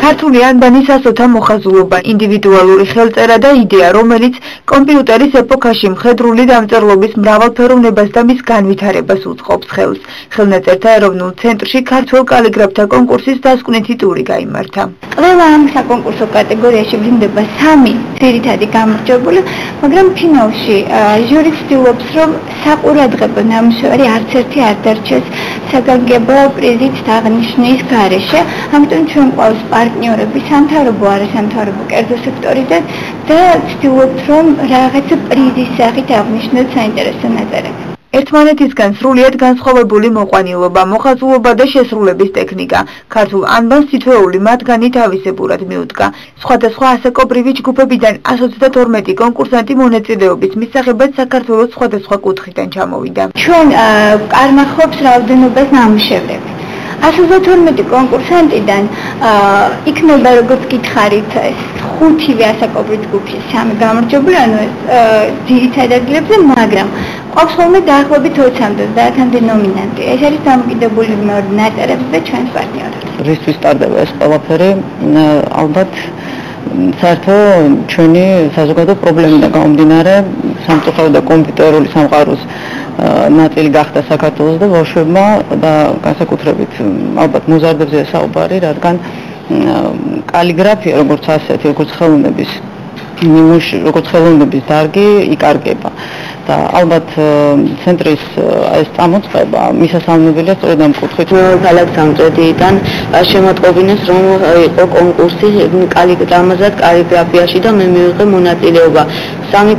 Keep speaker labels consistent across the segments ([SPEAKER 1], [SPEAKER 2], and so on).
[SPEAKER 1] ქართული ანბანის ასოთა მოხაზულობა, ინდივიდუალური ხელწერა და იდეა, რომელიც კომპიუტერის ეპოქაში მხედრული დამწერლობის მრავალფეროვნებას და მის განვითარებას უწყობს ხელს. ხელნაწერთა ეროვნულ ცენტრში ქართველ კალიგრაფთა კონკურსის დასკვნითი ტური გაიმართა.
[SPEAKER 2] ყველა ამ საკონკურსო კატეგორიაში ბრუნდება 3 ძირითადი გამარჯვებული, მაგრამ ფინალში ჟური ცდილობს, რომ საყურადღებო ნამუშევარი არც ერთი არ დარჩეს საგანგებო პრიზით აღნიშნის გარეშე. ამიტომ ჩვენ გვყავს პარტნიორები სამთავრობო, არასამთავრობო კერძო სექტორიდან და ვცდილობთ, რომ რაღაცა პრიზის სახით აღნიშნოთ საინტერესო ნაწერები.
[SPEAKER 1] ერთმანეთისგან სრულიად განსხვავებული მოყვანილობა, მოხაზულობა და შესრულების ტექნიკა. ქართულ ანბანს თითოეული მათგანი თავისებურად მიუდგა. სხვადასხვა ასაკობრივი ჯგუფებიდან 122 კონკურსანტი მონაწილეობის მისაღებად საქართველოს სხვადასხვა კუთხიდან ჩამოვიდა.
[SPEAKER 2] ჩვენ კარნახობს რაოდენობას ნამუშევრები. 122 კონკურსანტიდან იქნება როგორც გითხარით 5 ასაკობრივ ჯგუფში 3 გამარჯვებული, ანუ ძირითად ადგილებზე, მაგრამ ყავს ხოლმე დაახლოებით 20-30-მდე ნომინანტი. ეს არის დამოკიდებული მეორე ნაწერებზე და ჩვენს პარტნიორებზე.
[SPEAKER 3] რისთვის ტარდება ეს ყველაფერი? ალბათ საერთო ჩვენი საზოგადო პრობლემიდან გამომდინარე, სამწუხაროდ და კომპიუტერული სამყაროს ნაწილი გახდა საქართველოს და ბავშვებმა და განსაკუთრებით ალბათ მოზარდებზეა საუბარი, რადგან კალიგრაფია როგორც ასეთი, როგორც ხელოვნების ნიმუში, როგორც ხელოვნების დარგი იკარგება. და ალბათ ცენტრის ეს წამოწყება მისასალმებელია სწორედ ამ კუთხით.
[SPEAKER 4] ქალაქ სამწედიდან შემოტყობინეს, რომ იყო კონკურსი კალიგრამაზად კალიგრაფიაში და მე მივიღე მონაწილეობა. 3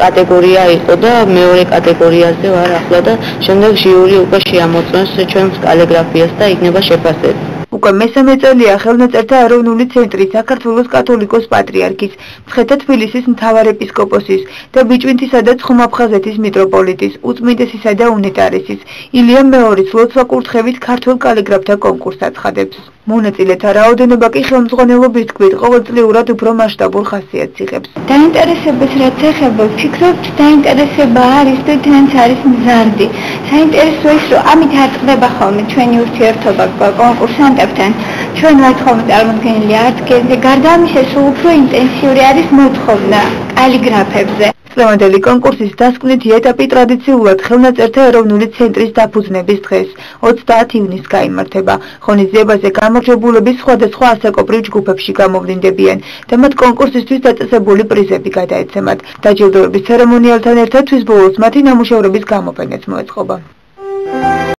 [SPEAKER 4] კატეგორია იყო და მეორე კატეგორიაზე ვარ ახლა და შემდეგ ჟიური უკვე შეამოწმებს ჩვენს კალიგრაფიას და იქნება შეფასება.
[SPEAKER 1] უკვე მესამე წელია ხელნაწერთა ეროვნული ცენტრი საქართველოს კათოლიკოს პატრიარქის, მცხეთა თბილისის მთავარეპისკოპოსის და ბიჭვინთისა და ცხუმ-აფხაზეთის მიტროპოლიტის, უწმიდესისა და უნეტარესის, ილია მეორის ლოცვა-კურთხევით ქართველ კალიგრაფთა კონკურსს აცხადებს. მონაწილეთა რაოდენობა კი ხელმძღვანელობის თქმით ყოველწლიურად უფრო მასშტაბურ ხასიათს იღებს.
[SPEAKER 2] დაინტერესებას რაც ეხება, ვფიქრობ, დაინტერესება არის და თანაც არის მზარდი. საინტერესო ის, რომ ამით არ წყდება ხოლმე ჩვენი ურთიერთობა კონკურსანტებთან. ჩვენ ვართ ხოლმე წარმოდგენილი არც გენზე, გარდა ამისა, სულ უფრო ინტენსიური არის მოთხოვნა კალიგრაფებზე.
[SPEAKER 1] წლევანდელი კონკურსის დასკვნითი ეტაპი ტრადიციულად ხელნაწერთა ეროვნული ცენტრის დაფუძნების დღეს 30 ივნისს გაიმართება. ღონისძიებაზე გამარჯვებულები სხვადასხვა ასაკობრივ ჯგუფებში გამოვლინდებიან და მათ კონკურსისთვის დაწესებული პრიზები გადაეცემათ. დაჯილდოების ცერემონიალთან ერთად თვის ბოლოს მათი ნამუშევრების გამოფენაც მოეწყობა.